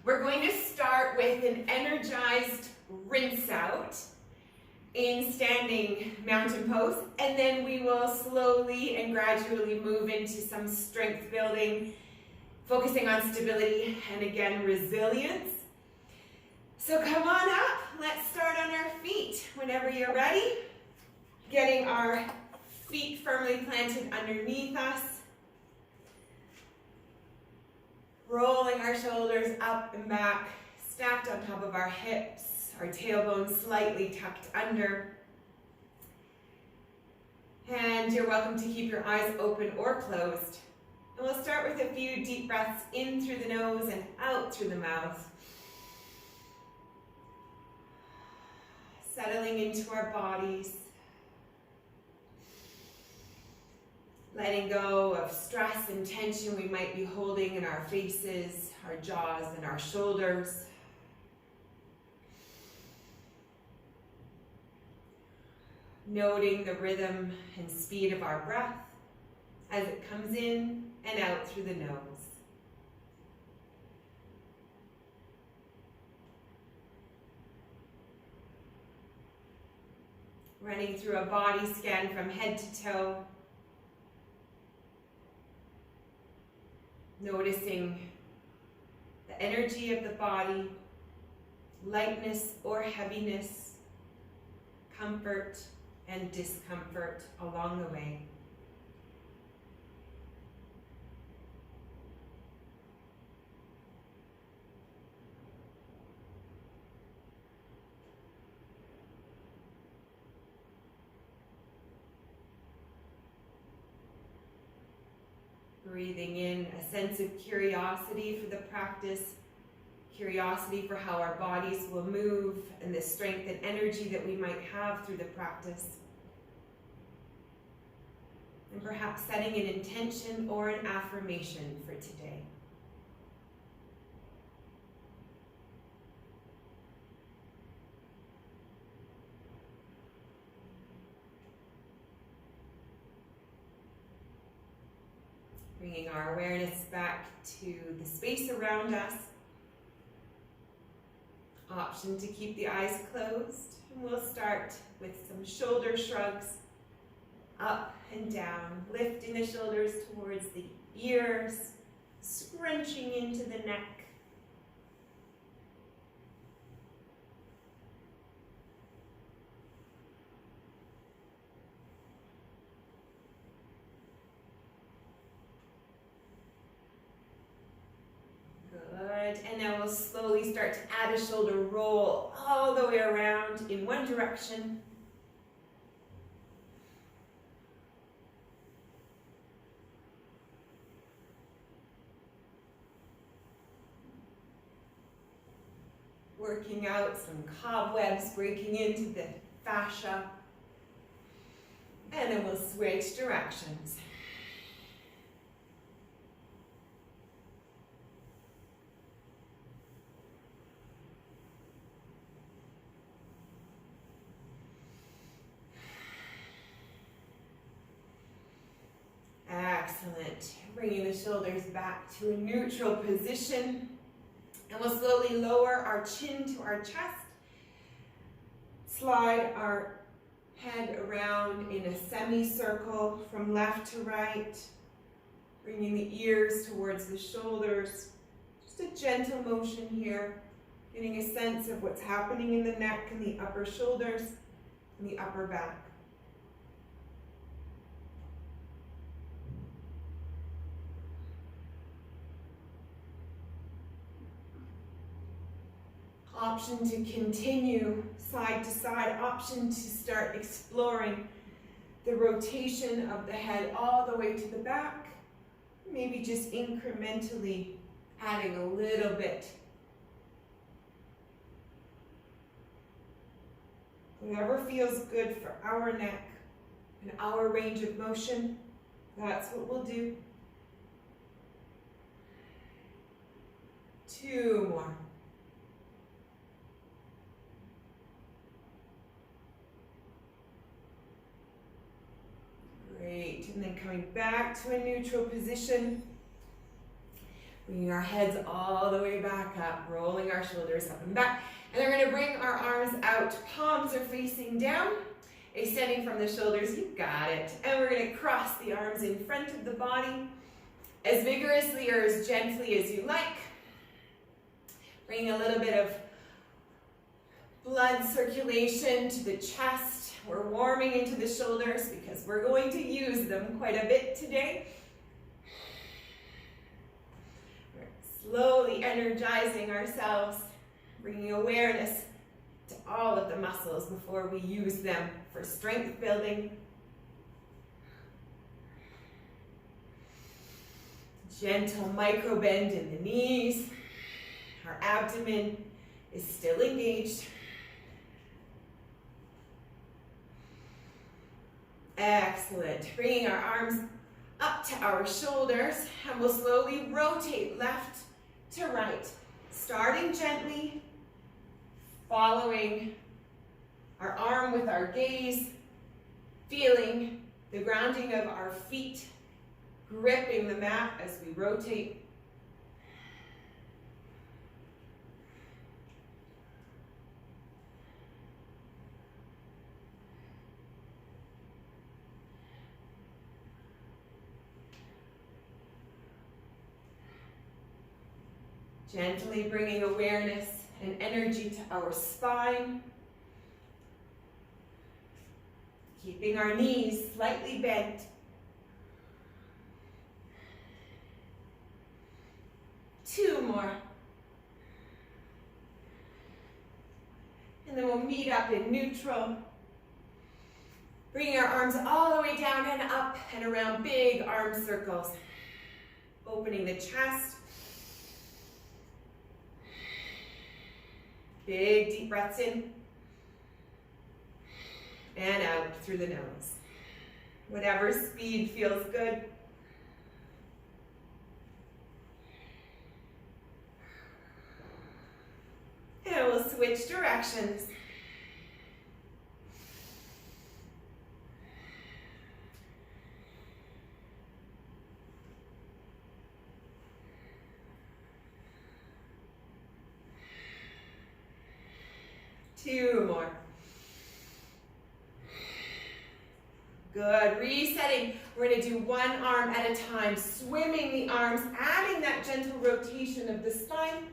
We're going to start with an energized rinse out in standing mountain pose, and then we will slowly and gradually move into some strength building, focusing on stability and again resilience. So come on up, let's start on our feet whenever you're ready. Getting our feet firmly planted underneath us. Rolling our shoulders up and back, stacked on top of our hips, our tailbone slightly tucked under. And you're welcome to keep your eyes open or closed. And we'll start with a few deep breaths in through the nose and out through the mouth. Settling into our bodies. Letting go of stress and tension we might be holding in our faces, our jaws, and our shoulders. Noting the rhythm and speed of our breath as it comes in and out through the nose. Running through a body scan from head to toe. Noticing the energy of the body, lightness or heaviness, comfort and discomfort along the way. Breathing in a sense of curiosity for the practice, curiosity for how our bodies will move and the strength and energy that we might have through the practice. And perhaps setting an intention or an affirmation for today. Bringing our awareness back to the space around us. Option to keep the eyes closed. And we'll start with some shoulder shrugs, up and down, lifting the shoulders towards the ears, scrunching into the neck. And now we'll slowly start to add a shoulder roll all the way around in one direction. Working out some cobwebs, breaking into the fascia. And then we'll switch directions. Excellent. Bringing the shoulders back to a neutral position. And we'll slowly lower our chin to our chest. Slide our head around in a semicircle from left to right. Bringing the ears towards the shoulders. Just a gentle motion here. Getting a sense of what's happening in the neck and the upper shoulders and the upper back. Option to continue side to side, option to start exploring the rotation of the head all the way to the back, maybe just incrementally adding a little bit. Whatever feels good for our neck and our range of motion, that's what we'll do. 2 more. Great, and then coming back to a neutral position. Bringing our heads all the way back up, rolling our shoulders up and back. And we're going to bring our arms out. Palms are facing down, extending from the shoulders. You got it. And we're going to cross the arms in front of the body as vigorously or as gently as you like. Bringing a little bit of blood circulation to the chest. We're warming into the shoulders because we're going to use them quite a bit today. We're slowly energizing ourselves, bringing awareness to all of the muscles before we use them for strength building. Gentle micro bend in the knees. Our abdomen is still engaged. Excellent. Bringing our arms up to our shoulders, and we'll slowly rotate left to right, starting gently, following our arm with our gaze, feeling the grounding of our feet, gripping the mat as we rotate. Gently bringing awareness and energy to our spine. Keeping our knees slightly bent. Two more. And then we'll meet up in neutral. Bringing our arms all the way down and up and around, big arm circles. Opening the chest. Big deep breaths in and out through the nose. Whatever speed feels good. And we'll switch directions. Two more. Good. Resetting. We're going to do one arm at a time. Swimming the arms, adding that gentle rotation of the spine.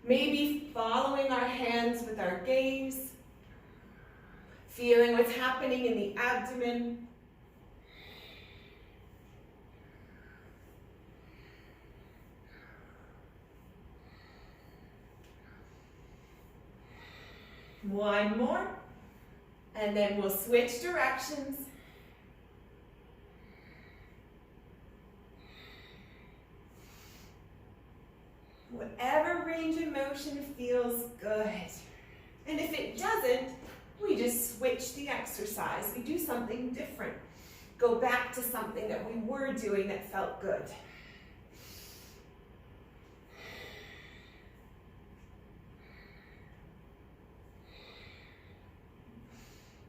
Maybe following our hands with our gaze. Feeling what's happening in the abdomen. One more, and then we'll switch directions. Whatever range of motion feels good. And if it doesn't, we just switch the exercise. We do something different. Go back to something that we were doing that felt good.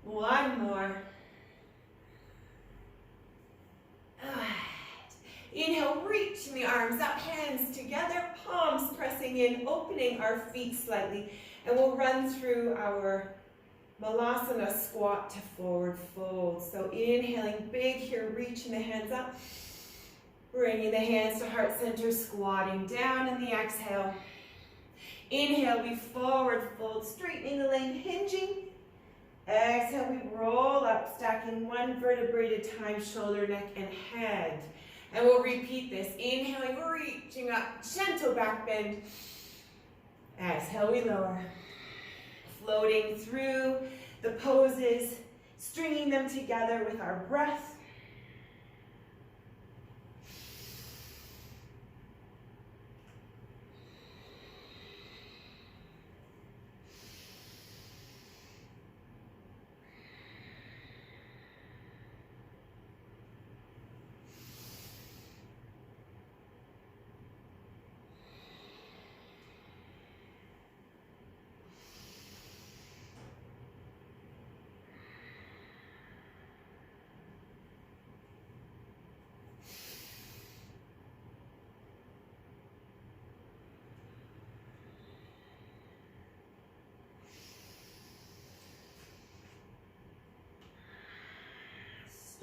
One more. Inhale, reaching the arms up, hands together, palms pressing in, opening our feet slightly, and we'll run through our Malasana squat to forward fold. So inhaling big here, reaching the hands up, bringing the hands to heart center, squatting down in the exhale. Inhale, we forward fold, straightening the leg, hinging. Exhale, we roll up, stacking one vertebrae at a time, shoulder, neck, and head. And we'll repeat this. Inhaling, reaching up, gentle back bend. Exhale, we lower. Floating through the poses, stringing them together with our breath.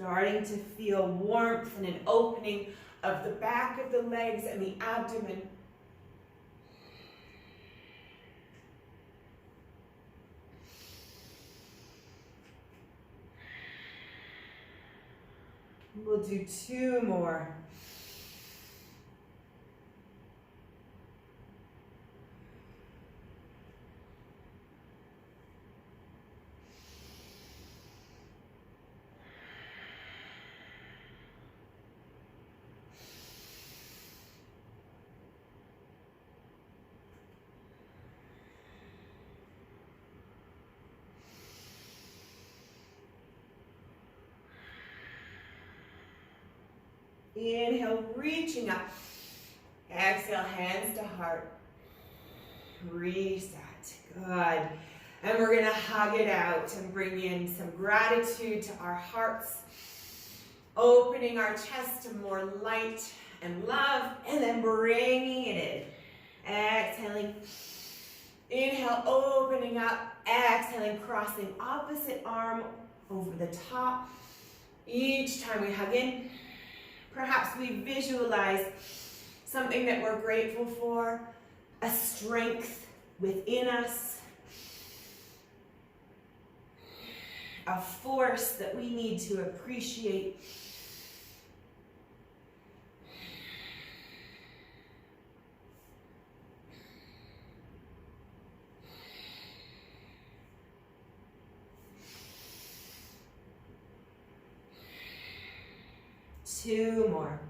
Starting to feel warmth and an opening of the back of the legs and the abdomen. We'll do 2 more. Inhale, reaching up. Exhale, hands to heart. Reset. Good. And we're going to hug it out and bring in some gratitude to our hearts. Opening our chest to more light and love. And then bringing it in. Exhaling. Inhale, opening up. Exhaling, crossing opposite arm over the top. Each time we hug in, perhaps we visualize something that we're grateful for, a strength within us, a force that we need to appreciate. Two more.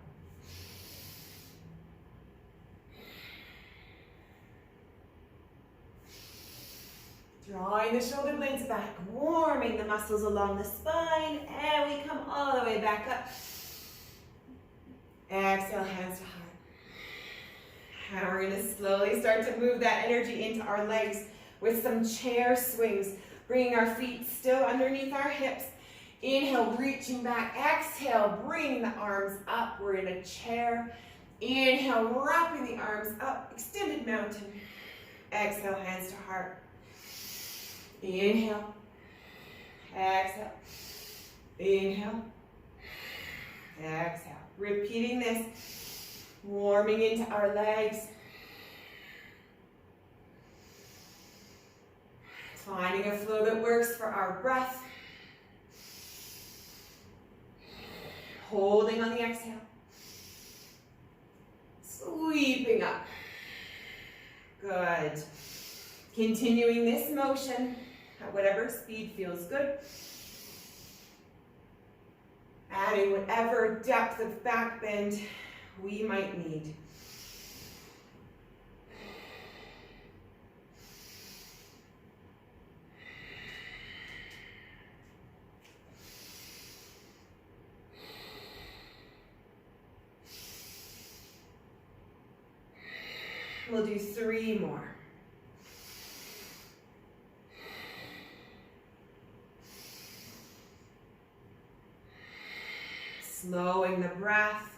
Drawing the shoulder blades back, warming the muscles along the spine, and we come all the way back up. Exhale, hands to heart. And we're going to slowly start to move that energy into our legs with some chair swings, bringing our feet still underneath our hips. Inhale, reaching back. Exhale, bring the arms up. We're in a chair. Inhale, wrapping the arms up. Extended mountain. Exhale, hands to heart. Inhale. Exhale. Inhale. Exhale. Repeating this. Warming into our legs. Finding a flow that works for our breath. Holding on the exhale. Sweeping up. Good. Continuing this motion at whatever speed feels good. Adding whatever depth of back bend we might need. We'll do 3 more. Slowing the breath,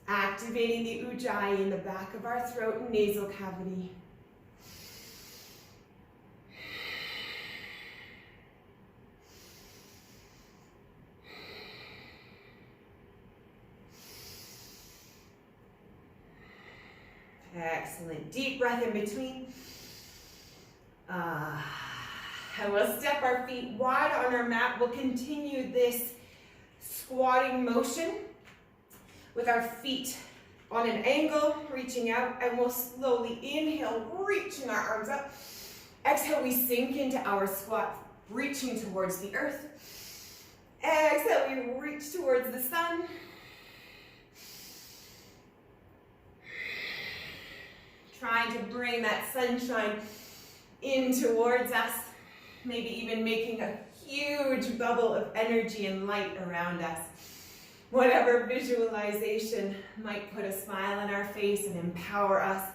activating the ujjayi in the back of our throat and nasal cavity. Excellent. Deep breath in between. And we'll step our feet wide on our mat. We'll continue this squatting motion with our feet on an angle, reaching out, and we'll slowly inhale, reaching our arms up. Exhale, we sink into our squat, reaching towards the earth. Exhale, we reach towards the sun. Trying to bring that sunshine in towards us, maybe even making a huge bubble of energy and light around us. Whatever visualization might put a smile on our face and empower us.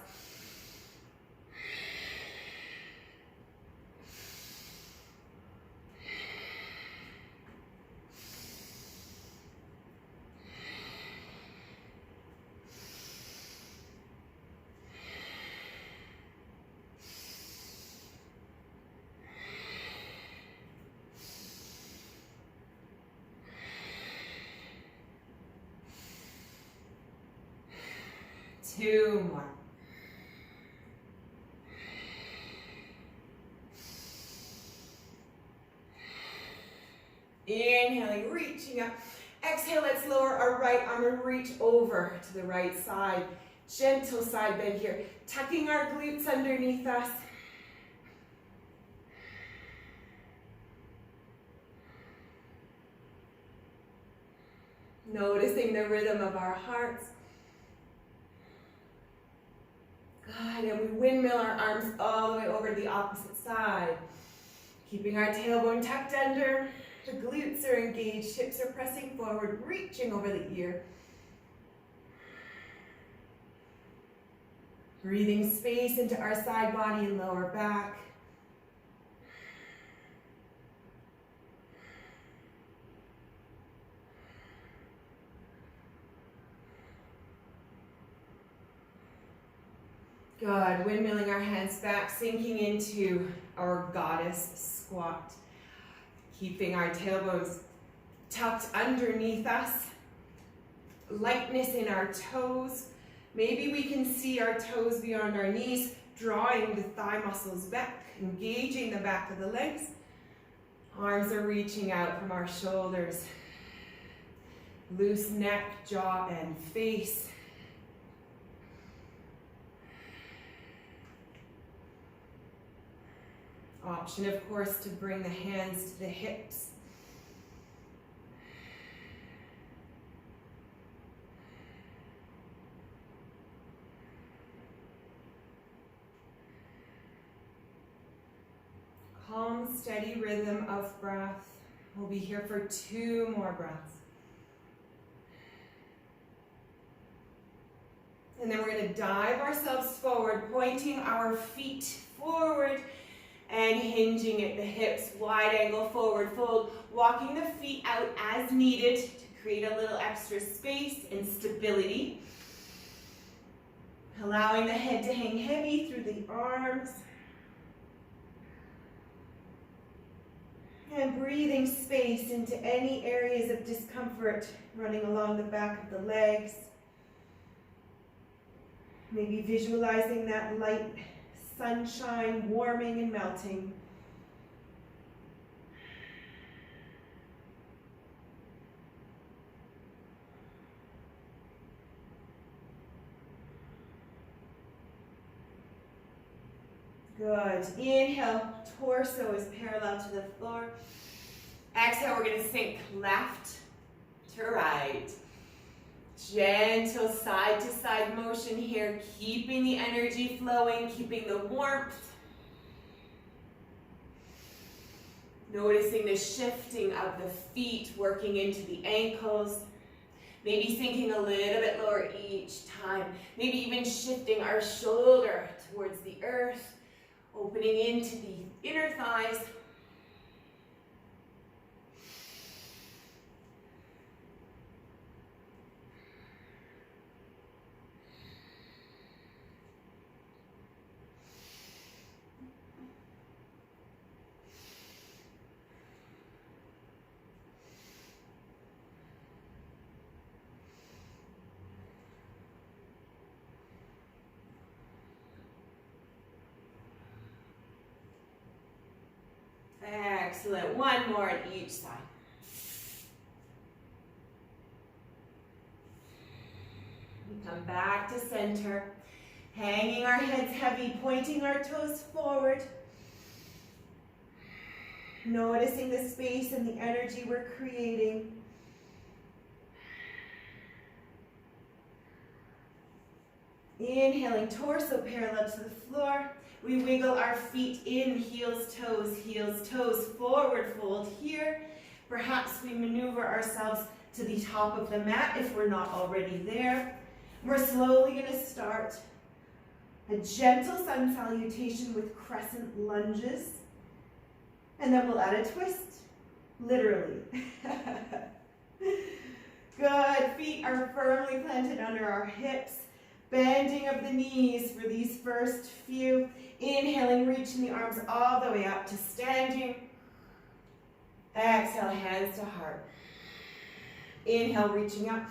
2 more. Inhaling, reaching up. Exhale, let's lower our right arm and reach over to the right side. Gentle side bend here. Tucking our glutes underneath us. Noticing the rhythm of our hearts. Good, and we windmill our arms all the way over to the opposite side. Keeping our tailbone tucked under. The glutes are engaged, hips are pressing forward, reaching over the ear. Breathing space into our side body and lower back. Good, windmilling our hands back, sinking into our goddess squat. Keeping our tailbones tucked underneath us. Lightness in our toes. Maybe we can see our toes beyond our knees, drawing the thigh muscles back, engaging the back of the legs. Arms are reaching out from our shoulders. Loose neck, jaw, and face. Option, of course, to bring the hands to the hips. Calm, steady rhythm of breath. We'll be here for 2 more breaths. And then we're going to dive ourselves forward, pointing our feet forward and hinging at the hips, wide angle forward fold, walking the feet out as needed to create a little extra space and stability. Allowing the head to hang heavy through the arms. And breathing space into any areas of discomfort running along the back of the legs. Maybe visualizing that light sunshine warming and melting. Good. Inhale, torso is parallel to the floor. Exhale, we're going to sink left to right. Gentle side to side motion here, keeping the energy flowing, keeping the warmth. Noticing the shifting of the feet, working into the ankles. Maybe sinking a little bit lower each time. Maybe even shifting our shoulder towards the earth, opening into the inner thighs. Excellent. One more at each side. We come back to center, hanging our heads heavy, pointing our toes forward. Noticing the space and the energy we're creating. Inhaling, torso parallel to the floor. We wiggle our feet in, heels, toes, forward fold here. Perhaps we maneuver ourselves to the top of the mat if we're not already there. We're slowly going to start a gentle sun salutation with crescent lunges. And then we'll add a twist, literally. Good, feet are firmly planted under our hips. Bending of the knees for these first few. Inhaling, reaching the arms all the way up to standing. Exhale, hands to heart. Inhale, reaching up.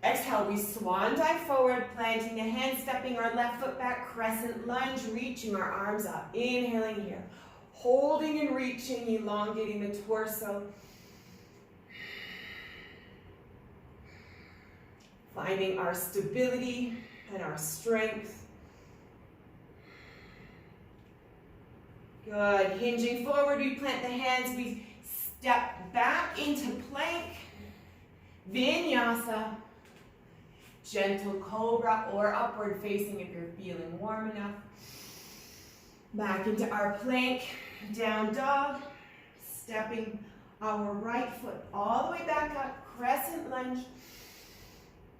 Exhale, we swan dive forward, planting the hands, stepping our left foot back, crescent lunge, reaching our arms up. Inhaling here. Holding and reaching, elongating the torso. Finding our stability and our strength. Good. Hinging forward, we plant the hands, we step back into plank. Vinyasa. Gentle cobra or upward facing if you're feeling warm enough. Back into our plank, down dog, stepping our right foot all the way back up, crescent lunge.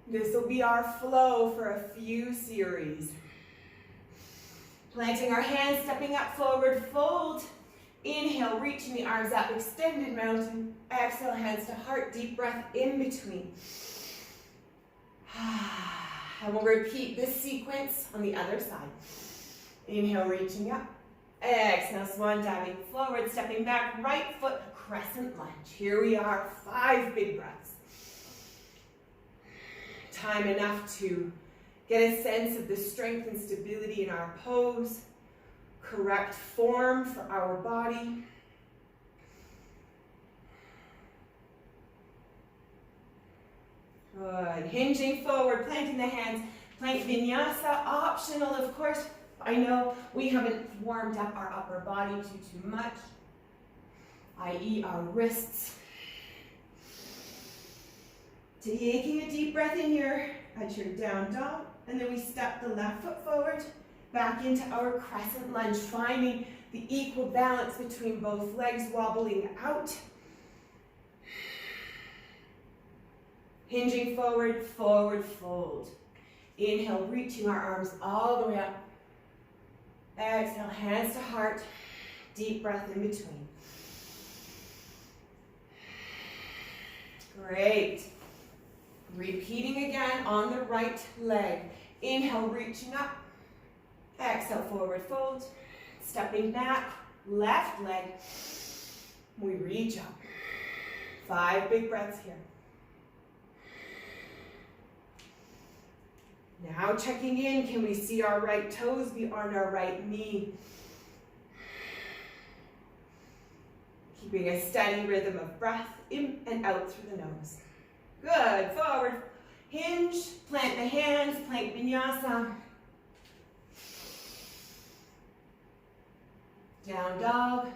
This will be our flow for a few series. Planting our hands, stepping up forward, fold. Inhale, reaching the arms up, extended mountain. Exhale, hands to heart, deep breath in between. And we'll repeat this sequence on the other side. Inhale, reaching up. Exhale, swan diving forward, stepping back, right foot, crescent lunge. Here we are, 5 big breaths. Time enough to get a sense of the strength and stability in our pose. Correct form for our body. Good. Hinging forward, planting the hands, plank vinyasa, optional of course. I know we haven't warmed up our upper body too much, i.e. our wrists. Taking a deep breath in here at your down dog, and then we step the left foot forward, back into our crescent lunge, finding the equal balance between both legs, wobbling out. Hinging forward, forward fold. Inhale, reaching our arms all the way up. Exhale, hands to heart, deep breath in between. Great. Repeating again on the right leg. Inhale, reaching up. Exhale, forward fold. Stepping back, left leg. We reach up. 5 big breaths here. Now checking in, can we see our right toes beyond our right knee? Keeping a steady rhythm of breath in and out through the nose. Good, forward, hinge, plant the hands, plank vinyasa. Down dog.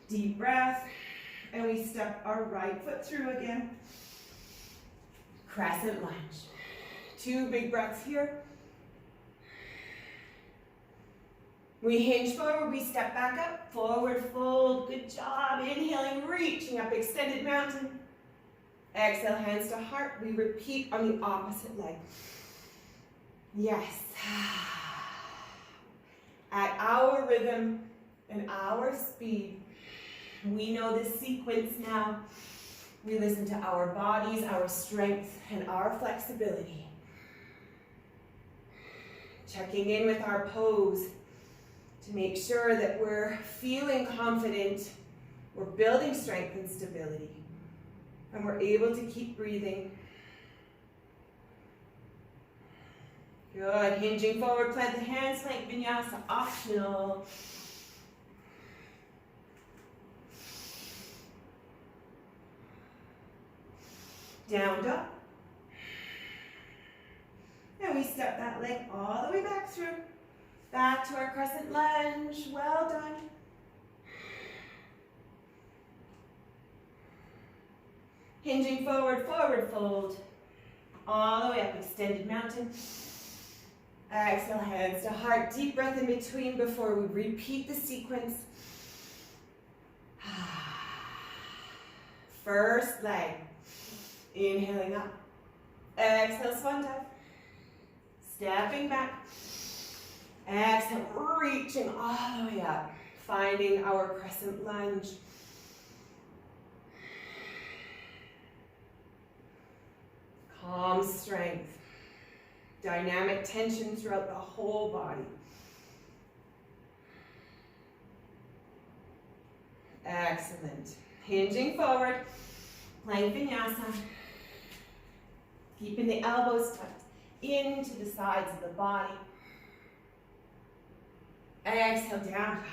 Deep breath, and we step our right foot through again. Crescent lunge. 2 big breaths here. We hinge forward, we step back up, forward fold, good job. Inhaling, reaching up, extended mountain. Exhale, hands to heart. We repeat on the opposite leg. Yes. At our rhythm and our speed, we know this sequence now. We listen to our bodies, our strength, and our flexibility. Checking in with our pose to make sure that we're feeling confident, we're building strength and stability, and we're able to keep breathing. Good. Hinging forward, plant the hands, plank vinyasa, optional. Down dog. And we step that leg all the way back through. Back to our crescent lunge. Well done. Hinging forward, forward fold. All the way up, extended mountain. Exhale, hands to heart. Deep breath in between before we repeat the sequence. First leg. Inhaling up. Exhale, swan dive. Stepping back. Exhale, reaching all the way up. Finding our crescent lunge. Calm strength. Dynamic tension throughout the whole body. Excellent. Hinging forward. Plank Vinyasa. Keeping the elbows tucked into the sides of the body. Exhale, down.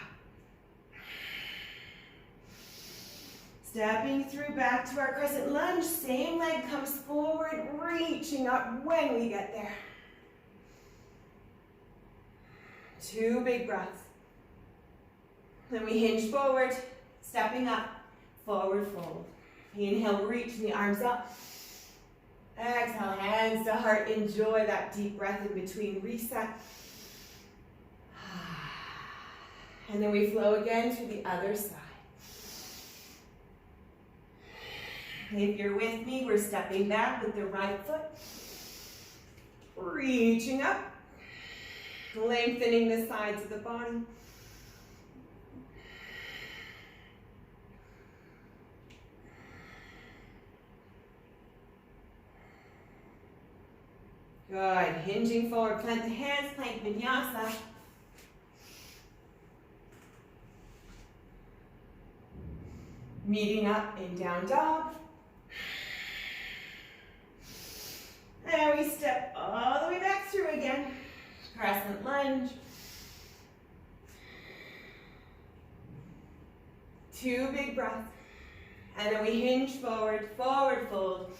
Stepping through back to our crescent lunge. Same leg comes forward, reaching up when we get there. 2 big breaths. Then we hinge forward, stepping up, forward fold. Inhale, reach the arms up. Exhale, hands to heart. Enjoy that deep breath in between. Reset. And then we flow again to the other side. If you're with me, we're stepping back with the right foot. Reaching up. Lengthening the sides of the body. Good. Hinging forward, plant the hands, plank vinyasa. Meeting up in down dog. And we step all the way back through again. Crescent lunge. 2 big breaths. And then we hinge forward, forward fold.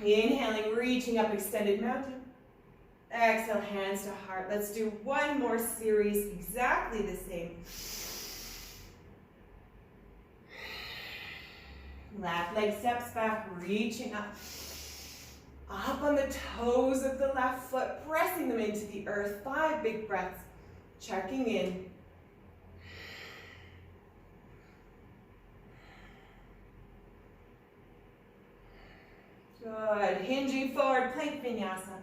Inhaling, reaching up, extended mountain. Exhale, hands to heart. Let's do one more series, exactly the same. Left leg steps back, reaching up. Up on the toes of the left foot, pressing them into the earth. 5 big breaths, checking in. Good. Hinging forward, plank vinyasa.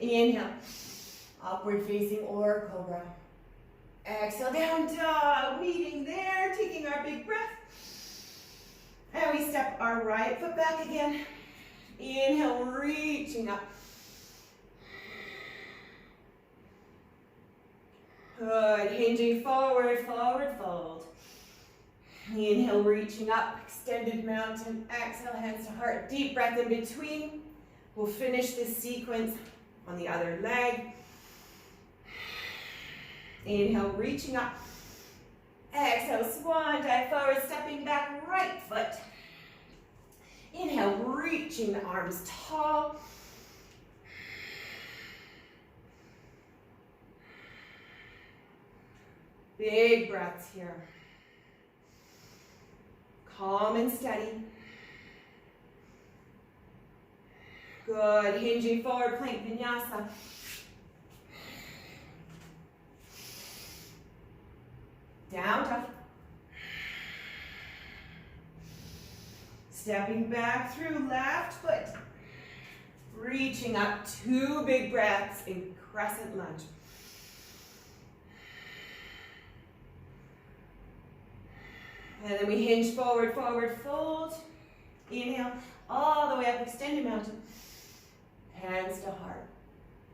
Inhale. Upward facing or cobra. Exhale, down dog. Meeting there, taking our big breath. And we step our right foot back again. Inhale, reaching up. Good. Hinging forward, forward fold. Inhale, reaching up, extended mountain. Exhale, hands to heart. Deep breath in between. We'll finish this sequence on the other leg. Inhale, reaching up. Exhale, swan dive forward, stepping back, right foot. Inhale, reaching the arms tall. Big breaths here. Calm and steady. Good. Hinging forward, plank vinyasa. Down dog. Stepping back through left foot. Reaching up, 2 big breaths in crescent lunge. And then we hinge forward, forward fold. Inhale, all the way up, extended mountain. Hands to heart.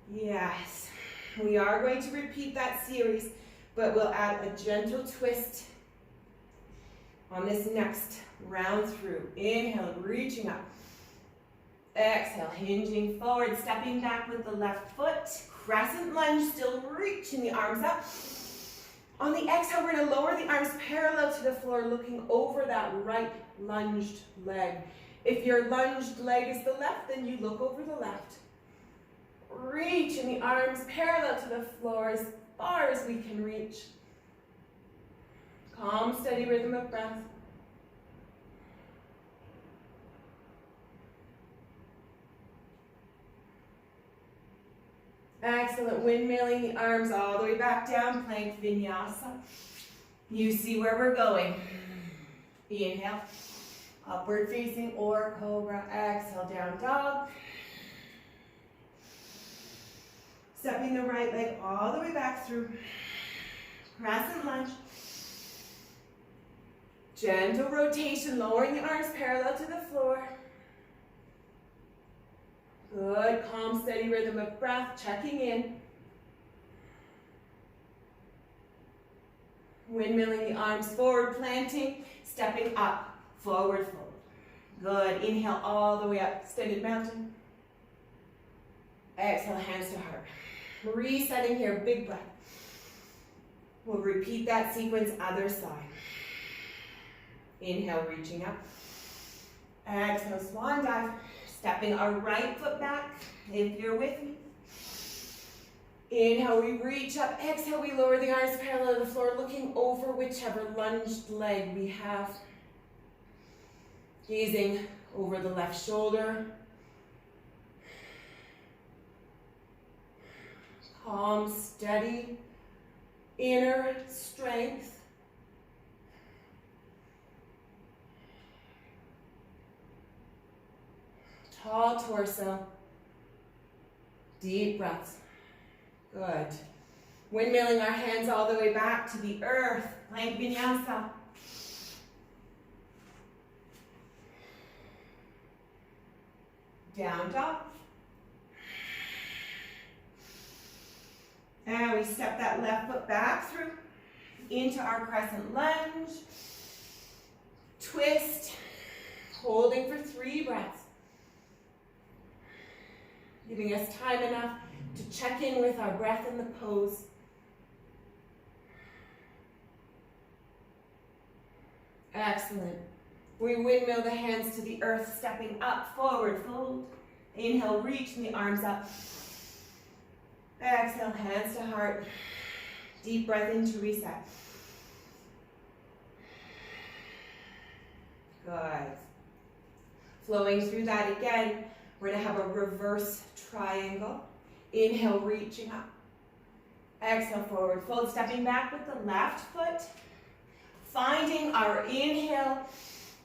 Yes. We are going to repeat that series, but we'll add a gentle twist on this next round through. Inhale, reaching up. Exhale, hinging forward, stepping back with the left foot. Crescent lunge, still reaching the arms up. On the exhale, we're going to lower the arms parallel to the floor, looking over that right lunged leg. If your lunged leg is the left, then you look over the left. Reaching the arms parallel to the floor as far as we can reach. Calm, steady rhythm of breath. Excellent. Windmilling the arms all the way back down. Plank vinyasa. You see where we're going. Inhale. Upward facing or cobra. Exhale, down dog. Stepping the right leg all the way back through. Crescent lunge. Gentle rotation, lowering the arms parallel to the floor. Good, calm, steady rhythm of breath, checking in. Windmilling the arms forward, planting, stepping up, forward fold. Good. Inhale all the way up, extended mountain. Exhale, hands to heart. Resetting here, big breath. We'll repeat that sequence, other side. Inhale, reaching up. Exhale, swan dive. Stepping our right foot back, if you're with me. Inhale, we reach up. Exhale, we lower the arms parallel to the floor, looking over whichever lunged leg we have. Gazing over the left shoulder. Calm, steady, inner strength. Tall torso. Deep breaths. Good. Windmilling our hands all the way back to the earth. Plank Vinyasa. Down dog. And we step that left foot back through into our crescent lunge. Twist. Holding for 3 breaths. Giving us time enough to check in with our breath in the pose. Excellent. We windmill the hands to the earth, stepping up, forward fold. Inhale, reaching the arms up. Exhale, hands to heart. Deep breath in to reset. Good. Flowing through that again, we're going to have a reverse triangle. Inhale, reaching up. Exhale, forward fold, stepping back with the left foot. Finding our inhale,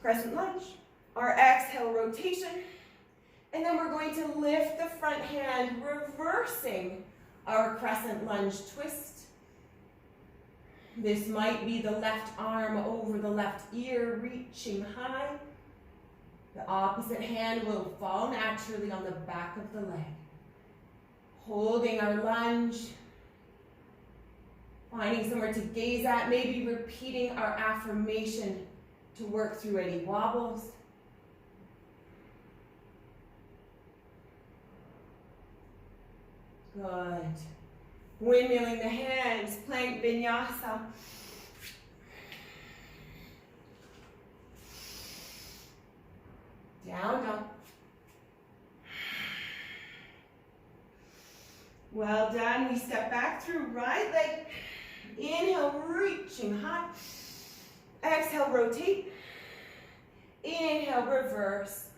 crescent lunge, our exhale, rotation. And then we're going to lift the front hand, reversing our crescent lunge twist. This might be the left arm over the left ear, reaching high. The opposite hand will fall naturally on the back of the leg. Holding our lunge. Finding somewhere to gaze at, maybe repeating our affirmation to work through any wobbles. Good. Windmilling the hands, plank vinyasa. Down dog. Well done. We step back through right leg. Inhale, reaching high. Exhale, rotate. Inhale, reverse.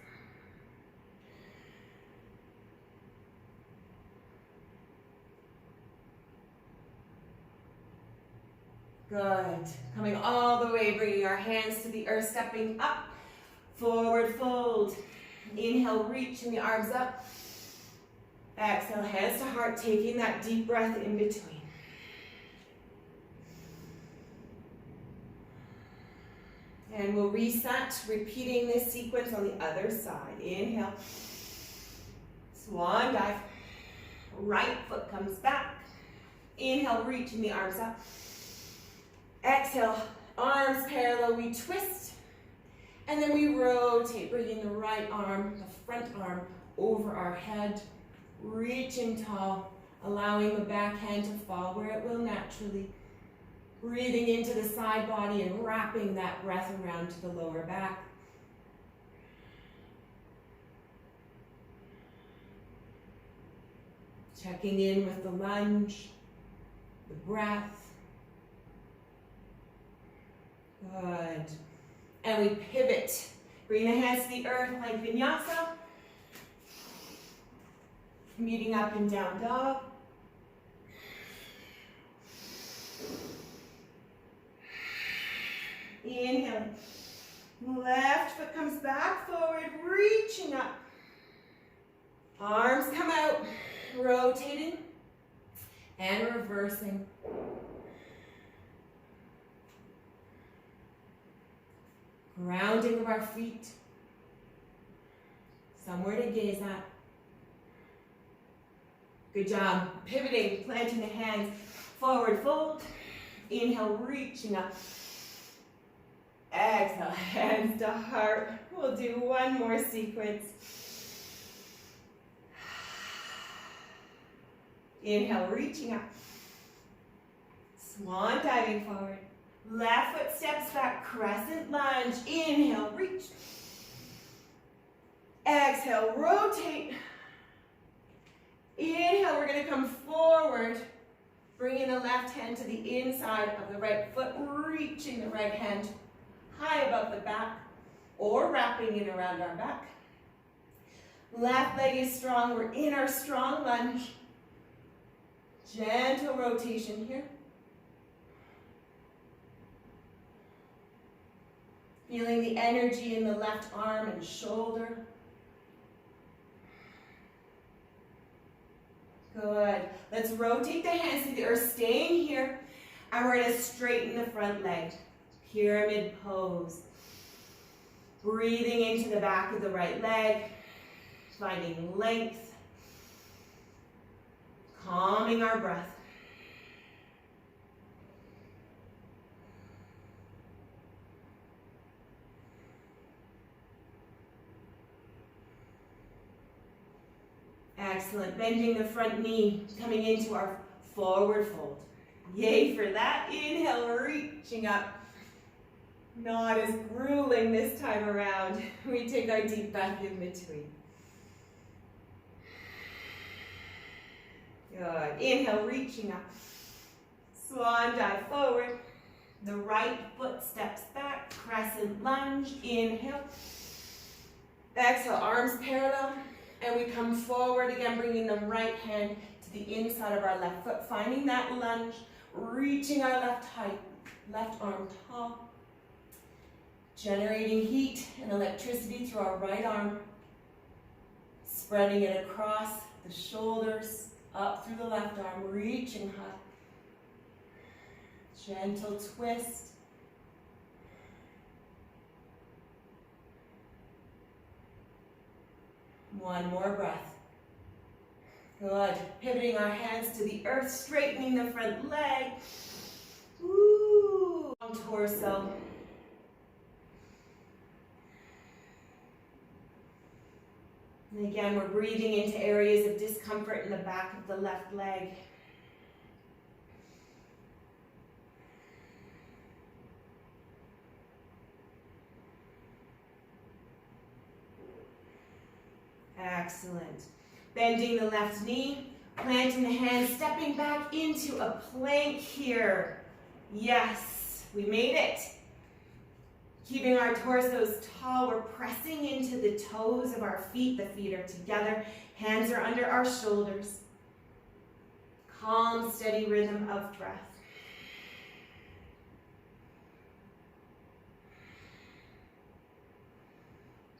Good. Coming all the way, bringing our hands to the earth, stepping up. Forward fold. Inhale, reaching the arms up. Exhale, hands to heart, taking that deep breath in between. And we'll reset, repeating this sequence on the other side. Inhale. Swan dive. Right foot comes back. Inhale, reaching the arms up. Exhale, arms parallel, we twist. And then we rotate, bringing the right arm, the front arm, over our head. Reaching tall, allowing the back hand to fall where it will naturally. Breathing into the side body and wrapping that breath around to the lower back. Checking in with the lunge, the breath. Good. And we pivot. Bring the hands to the earth like vinyasa. Meeting up in down dog. Inhale. Left foot comes back forward, reaching up. Arms come out, rotating and reversing. Grounding of our feet. Somewhere to gaze at. Good job. Pivoting, planting the hands. Forward fold. Inhale, reaching up. Exhale, hands to heart. We'll do one more sequence. Inhale, reaching up. Swan diving forward. Left foot steps back, crescent lunge. Inhale, reach. Exhale, rotate. Inhale, we're going to come forward. Bringing the left hand to the inside of the right foot, reaching the right hand high above the back or wrapping it around our back. Left leg is strong. We're in our strong lunge. Gentle rotation here. Feeling the energy in the left arm and shoulder. Good. Let's rotate the hands to the earth, staying here. And we're going to straighten the front leg. Pyramid pose. Breathing into the back of the right leg. Finding length. Calming our breath. Excellent. Bending the front knee, coming into our forward fold. Yay for that. Inhale, reaching up. Not as grueling this time around. We take our deep breath in between. Good. Inhale, reaching up. Swan dive forward. The right foot steps back. Crescent lunge. Inhale. Exhale, arms parallel. And we come forward again, bringing the right hand to the inside of our left foot. Finding that lunge. Reaching our left arm tall. Generating heat and electricity through our right arm. Spreading it across the shoulders. Up through the left arm, reaching high. Gentle twist. One more breath. Good. Pivoting our hands to the earth, straightening the front leg. Ooh. Long torso. And again, we're breathing into areas of discomfort in the back of the left leg. Excellent. Bending the left knee, planting the hands, stepping back into a plank here. Yes, we made it. Keeping our torsos tall, we're pressing into the toes of our feet. The feet are together, hands are under our shoulders. Calm, steady rhythm of breath.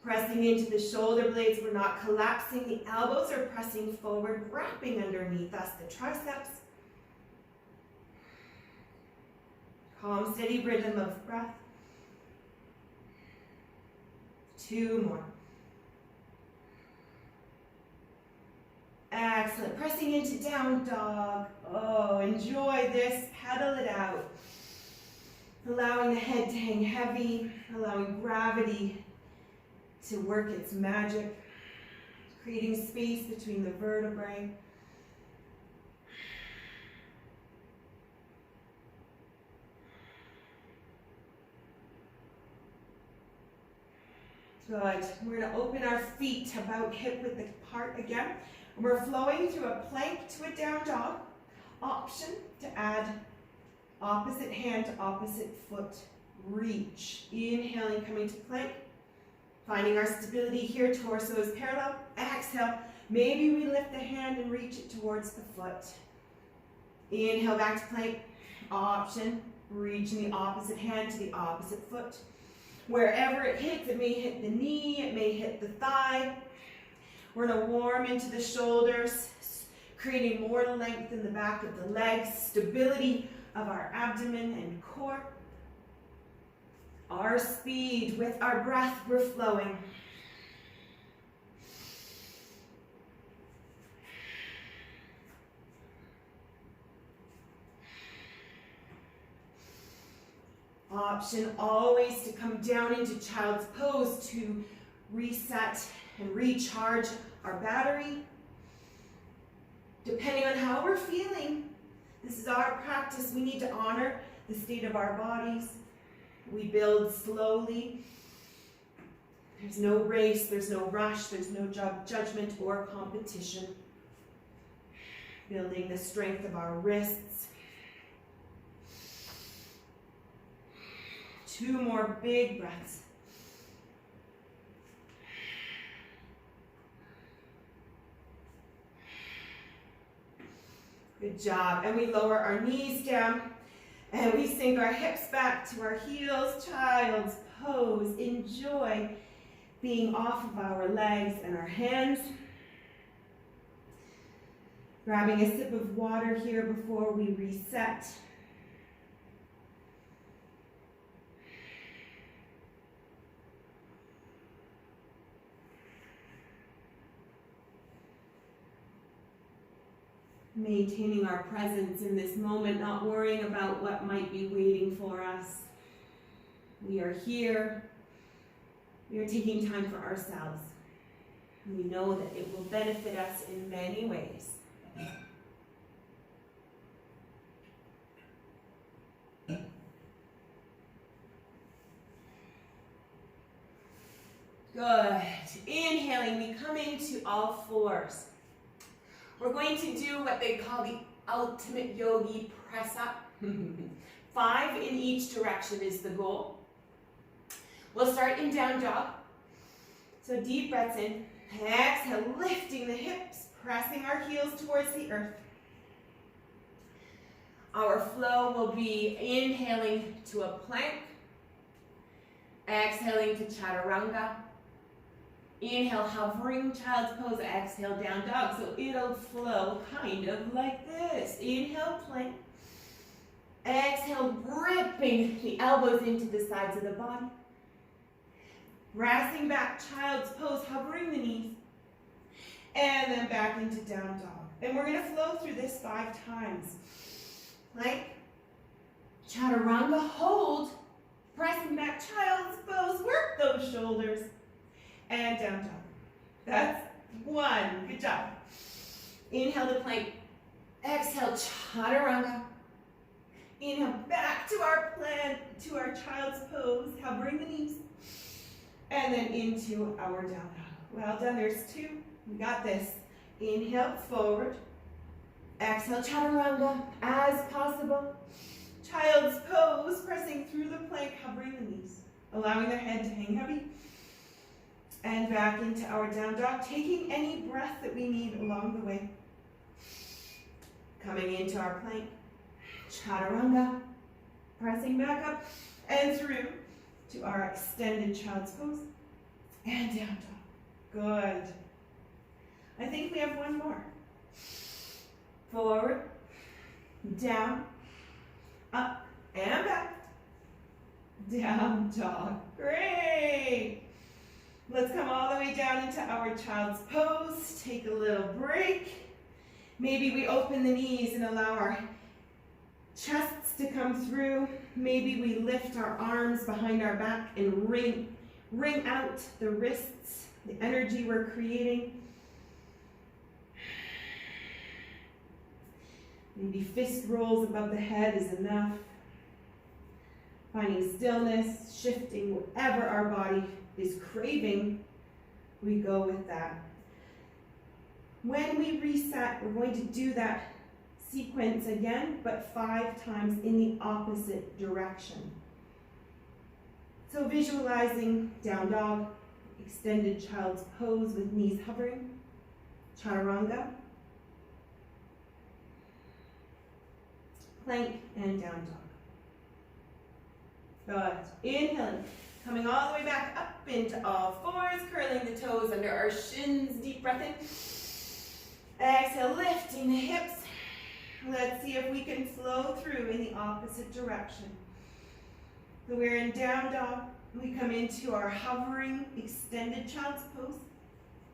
Pressing into the shoulder blades, we're not collapsing. The elbows are pressing forward, wrapping underneath us, the triceps. Calm, steady rhythm of breath. 2 more. Excellent. Pressing into down dog. Oh, enjoy this. Pedal it out. Allowing the head to hang heavy, allowing gravity to work its magic, creating space between the vertebrae. Good. We're going to open our feet about hip width apart again. And we're flowing through a plank to a down dog. Option to add opposite hand to opposite foot reach. Inhaling, coming to plank. Finding our stability here, torso is parallel. Exhale, maybe we lift the hand and reach it towards the foot. Inhale, back to plank. Option, reaching the opposite hand to the opposite foot. Wherever it hits, it may hit the knee, it may hit the thigh. We're going to warm into the shoulders, creating more length in the back of the legs, stability of our abdomen and core. Our speed, with our breath, we're flowing. Option always to come down into child's pose to reset and recharge our battery. Depending on how we're feeling, this is our practice. We need to honor the state of our bodies. We build slowly. There's no race, there's no rush, there's no judgment or competition. Building the strength of our wrists. 2 more big breaths. Good job. And we lower our knees down and we sink our hips back to our heels. Child's pose. Enjoy being off of our legs and our hands. Grabbing a sip of water here before we reset. Maintaining our presence in this moment, not worrying about what might be waiting for us. We are here. We are taking time for ourselves. We know that it will benefit us in many ways. Good. Inhaling, we come into all fours. We're going to do what they call the ultimate yogi press up. 5 in each direction is the goal. We'll start in down dog. So deep breaths in. Exhale, lifting the hips, pressing our heels towards the earth. Our flow will be inhaling to a plank, exhaling to chaturanga. Inhale, hovering child's pose, exhale, down dog. So it'll flow kind of like this. Inhale, plank. Exhale, gripping the elbows into the sides of the body. Pressing back, child's pose, hovering the knees. And then back into down dog. And we're going to flow through this 5 times. Like chaturanga, hold. Pressing back, child's pose, work those shoulders. And down dog. That's 1. Good job. Inhale to plank. Exhale, chaturanga. Inhale, back to our plank, to our child's pose, hovering the knees. And then into our down dog. Well done, there's 2. We got this. Inhale, forward. Exhale, chaturanga, as possible. Child's pose, pressing through the plank, hovering the knees. Allowing the head to hang heavy. And back into our down dog, taking any breath that we need along the way. Coming into our plank, chaturanga, pressing back up and through to our extended child's pose, and down dog. Good. I think we have 1 more. Forward, down, up, and back. Down dog. Great. Let's come all the way down into our child's pose. Take a little break. Maybe we open the knees and allow our chests to come through. Maybe we lift our arms behind our back and wring out the wrists, the energy we're creating. Maybe fist rolls above the head is enough. Finding stillness, shifting whatever our body is craving, we go with that. When we reset, we're going to do that sequence again, but 5 times in the opposite direction. So visualizing down dog, extended child's pose with knees hovering, chaturanga, plank, and down dog. Good. Inhaling. Coming all the way back up into all fours, curling the toes under our shins. Deep breath in. Exhale, lifting the hips. Let's see if we can flow through in the opposite direction. So we're in down dog. We come into our hovering, extended child's pose.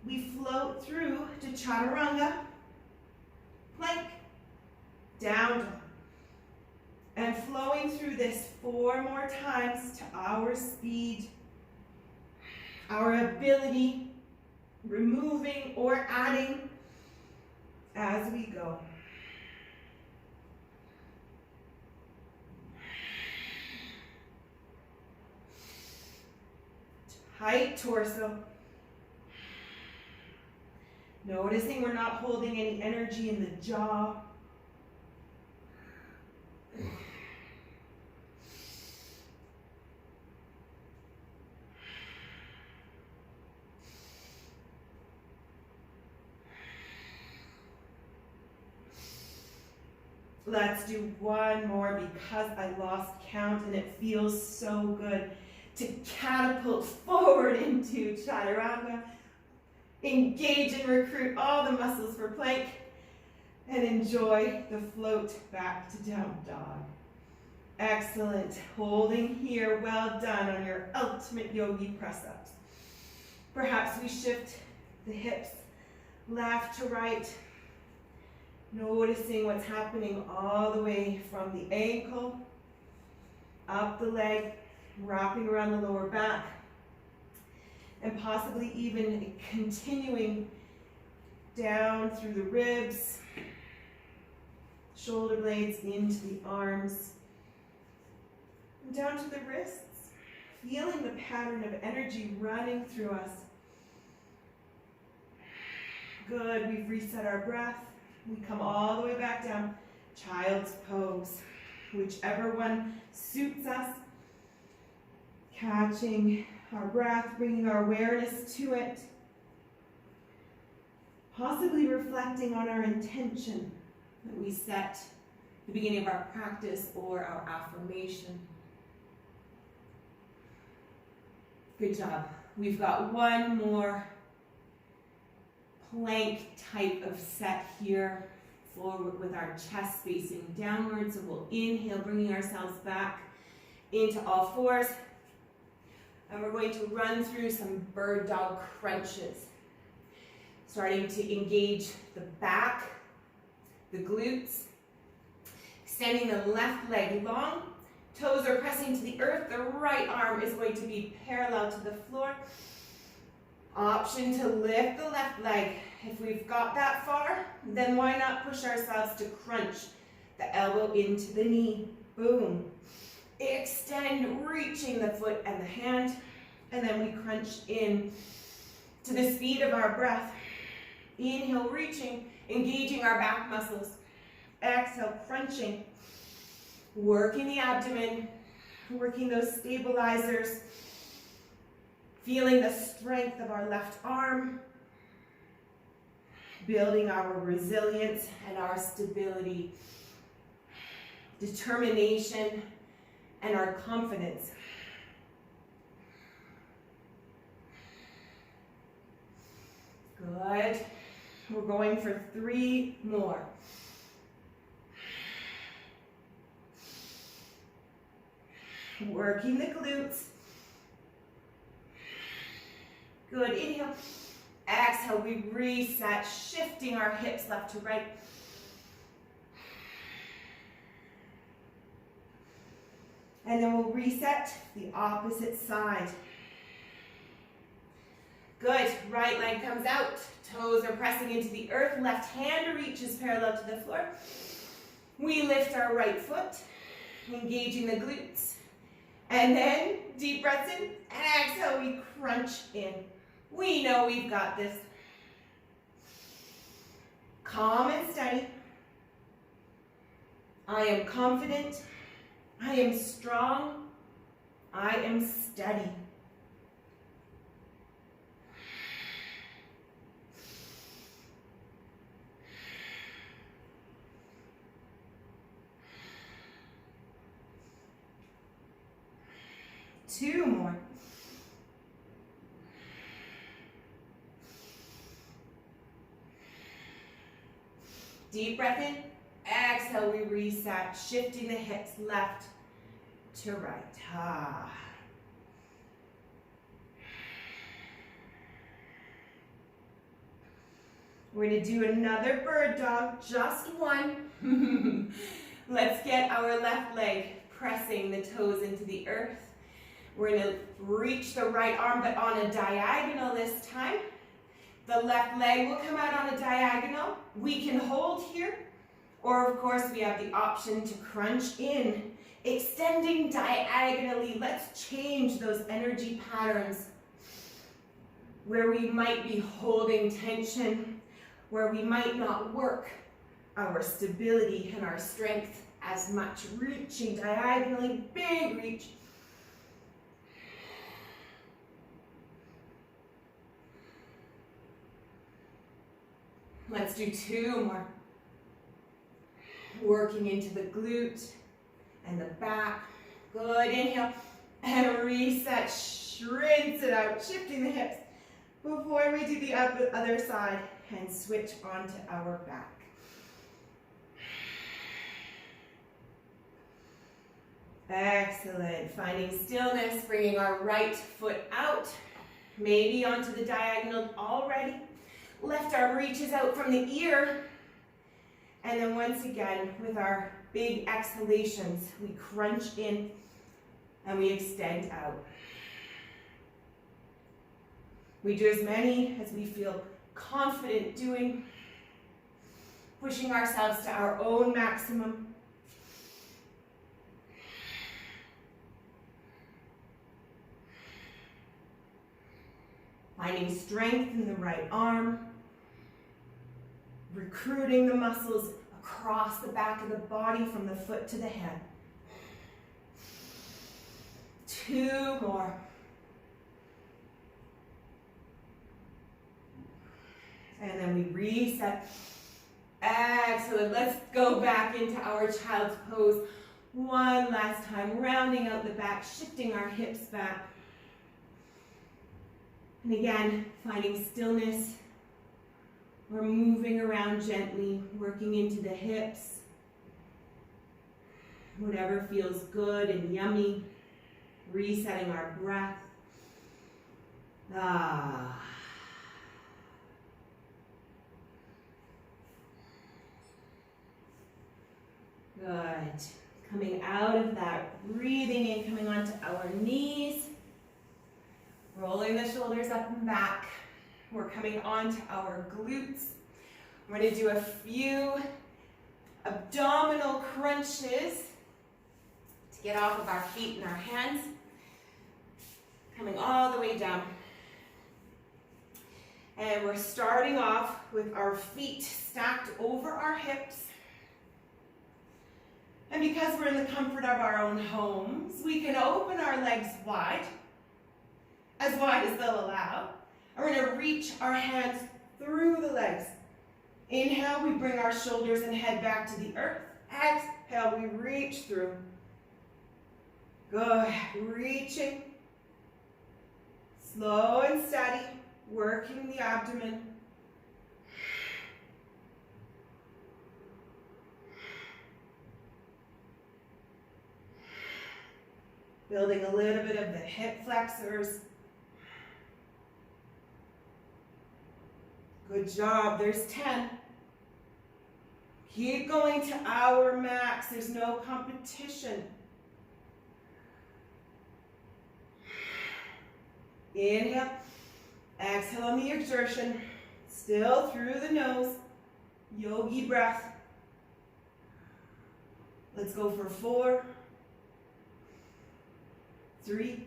We float through to chaturanga, plank, down dog. And flowing through this 4 more times to our speed, our ability, removing or adding as we go. Tight torso. Noticing we're not holding any energy in the jaw. Let's do one more because I lost count and it feels so good to catapult forward into chaturanga. Engage and recruit all the muscles for plank and enjoy the float back to down dog. Excellent. Holding here. Well done on your ultimate yogi press-ups. Perhaps we shift the hips left to right. Noticing what's happening all the way from the ankle, up the leg, wrapping around the lower back, and possibly even continuing down through the ribs, shoulder blades into the arms, and down to the wrists, feeling the pattern of energy running through us. Good, we've reset our breath. We come all the way back down, child's pose, whichever one suits us. Catching our breath, bringing our awareness to it. Possibly reflecting on our intention that we set at the beginning of our practice or our affirmation. Good job. We've got one more plank type of set here, forward with our chest facing downwards. So we'll inhale, bringing ourselves back into all fours. And we're going to run through some bird dog crunches. Starting to engage the back, the glutes. Extending the left leg long. Toes are pressing to the earth. The right arm is going to be parallel to the floor. Option to lift the left leg. If we've got that far, then why not push ourselves to crunch the elbow into the knee. Boom. Extend, reaching the foot and the hand, and then we crunch in to the speed of our breath. Inhale, reaching, engaging our back muscles. Exhale, crunching, working the abdomen, working those stabilizers, feeling the strength of our left arm, building our resilience and our stability, determination, and our confidence. Good. We're going for 3 more. Working the glutes. Good. Inhale. Exhale. We reset, shifting our hips left to right. And then we'll reset the opposite side. Good. Right leg comes out. Toes are pressing into the earth. Left hand reaches parallel to the floor. We lift our right foot, engaging the glutes. And then deep breaths in. Exhale, we crunch in. We know we've got this. Calm and steady. I am confident. I am strong. I am steady. Two more. Deep breath in. Exhale, we reset, shifting the hips left to right. Ah. We're going to do another bird dog, just one. Let's get our left leg pressing the toes into the earth. We're going to reach the right arm, but on a diagonal this time. The left leg will come out on a diagonal. We can hold here, or of course we have the option to crunch in, extending diagonally. Let's change those energy patterns where we might be holding tension, where we might not work our stability and our strength as much. Reaching diagonally, big reach. Let's do 2 more. Working into the glute and the back. Good, inhale and reset, rinse it out, shifting the hips before we do the other side and switch onto our back. Excellent, finding stillness, bringing our right foot out, maybe onto the diagonal already. Left arm reaches out from the ear, and then once again, with our big exhalations, we crunch in and we extend out. We do as many as we feel confident doing, pushing ourselves to our own maximum. Finding strength in the right arm, recruiting the muscles across the back of the body from the foot to the head. 2 more. And then we reset. Excellent. Let's go back into our child's pose one last time, rounding out the back, shifting our hips back. And again, finding stillness. We're moving around gently, working into the hips. Whatever feels good and yummy. Resetting our breath. Good. Coming out of that, breathing in, coming onto our knees. Rolling the shoulders up and back. We're coming onto our glutes. We're going to do a few abdominal crunches to get off of our feet and our hands. Coming all the way down. And we're starting off with our feet stacked over our hips. And because we're in the comfort of our own homes, we can open our legs wide as they'll allow. And we're going to reach our hands through the legs. Inhale, we bring our shoulders and head back to the earth. Exhale, we reach through. Good, reaching. Slow and steady, working the abdomen. Building a little bit of the hip flexors. Good job, there's 10. Keep going to our max, there's no competition. Inhale, exhale on the exertion, still through the nose, yogi breath. Let's go for 4, 3,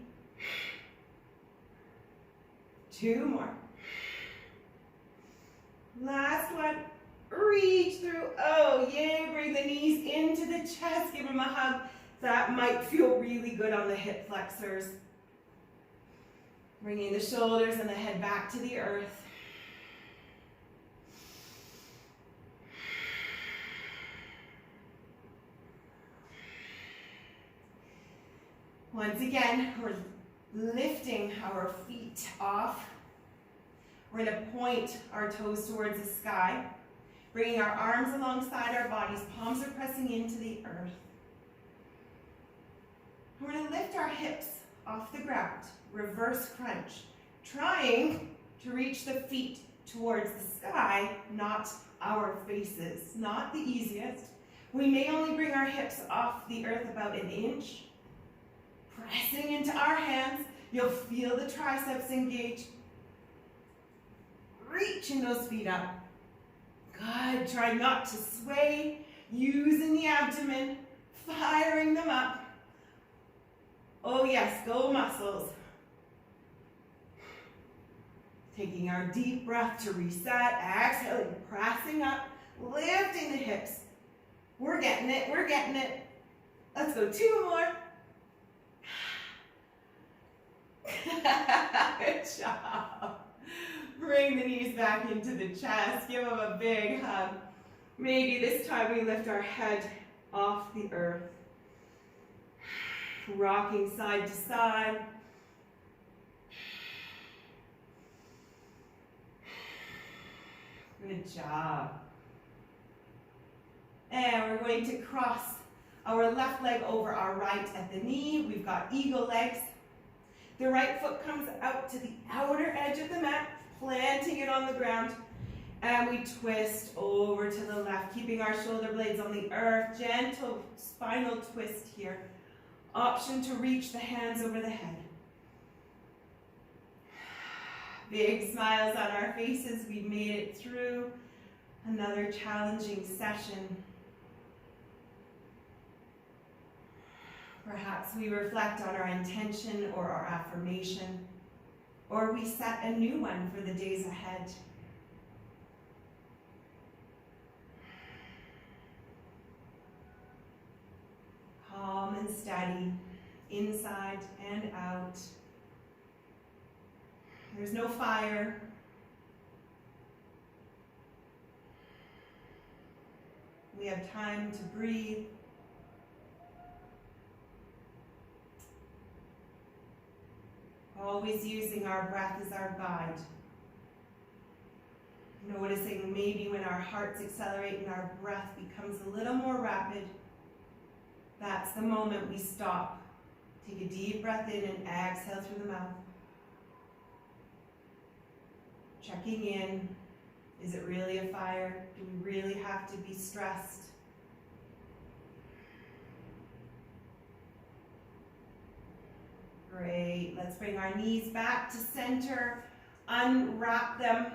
2 more. Last one, reach through. Oh, yay, bring the knees into the chest, give them a hug. That might feel really good on the hip flexors. Bringing the shoulders and the head back to the earth. Once again, we're lifting our feet off. We're going to point our toes towards the sky, bringing our arms alongside our bodies, palms are pressing into the earth. We're going to lift our hips off the ground, reverse crunch, trying to reach the feet towards the sky, not our faces. Not the easiest. We may only bring our hips off the earth about an inch. Pressing into our hands, you'll feel the triceps engage. Reaching those feet up. Good, try not to sway, using the abdomen, firing them up. Oh yes, go muscles. Taking our deep breath to reset, exhaling, pressing up, lifting the hips. We're getting it, we're getting it. Let's go 2 more. Good job. Bring the knees back into the chest, give them a big hug. Maybe this time we lift our head off the earth. Rocking side to side. Good job. And we're going to cross our left leg over our right at the knee. We've got eagle legs. The right foot comes out to the outer edge of the mat, planting it on the ground. And we twist over to the left, keeping our shoulder blades on the earth. Gentle spinal twist here. Option to reach the hands over the head. Big smiles on our faces. We've made it through another challenging session. Perhaps we reflect on our intention or our affirmation, or we set a new one for the days ahead. Calm and steady, inside and out. There's no fire. We have time to breathe. Always using our breath as our guide. Noticing maybe when our hearts accelerate and our breath becomes a little more rapid, that's the moment we stop. Take a deep breath in and exhale through the mouth. Checking in. Is it really a fire? Do we really have to be stressed? Great. Let's bring our knees back to center. Unwrap them.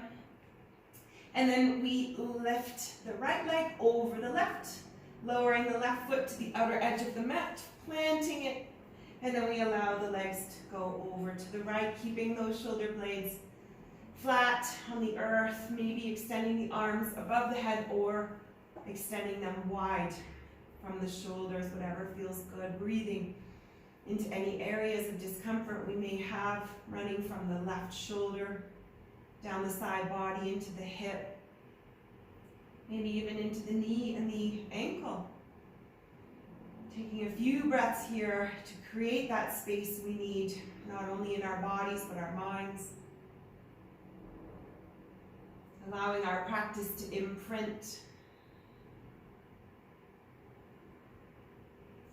And then we lift the right leg over the left, lowering the left foot to the outer edge of the mat, planting it, and then we allow the legs to go over to the right, keeping those shoulder blades flat on the earth, maybe extending the arms above the head or extending them wide from the shoulders, whatever feels good. Breathing into any areas of discomfort we may have, running from the left shoulder down the side body into the hip, maybe even into the knee and the ankle. Taking a few breaths here to create that space we need, not only in our bodies but our minds. Allowing our practice to imprint.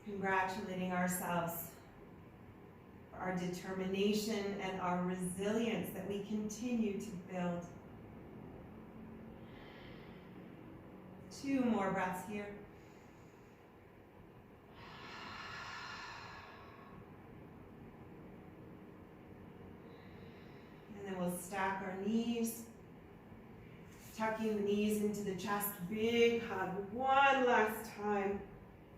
Congratulating ourselves for our determination and our resilience that we continue to build. 2 more breaths here. And then we'll stack our knees. Tucking the knees into the chest, big hug, one last time.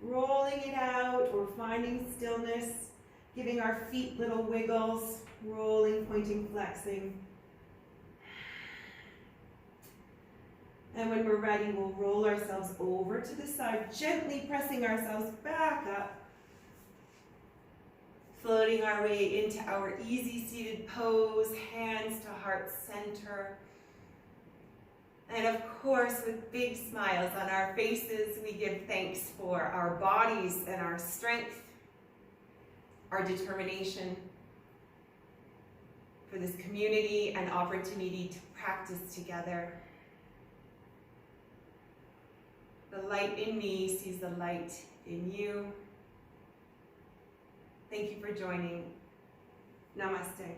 Rolling it out or finding stillness, giving our feet little wiggles, rolling, pointing, flexing. And when we're ready, we'll roll ourselves over to the side, gently pressing ourselves back up. Floating our way into our easy seated pose, hands to heart center. And of course, with big smiles on our faces, we give thanks for our bodies and our strength, our determination, for this community and opportunity to practice together. The light in me sees the light in you. Thank you for joining. Namaste.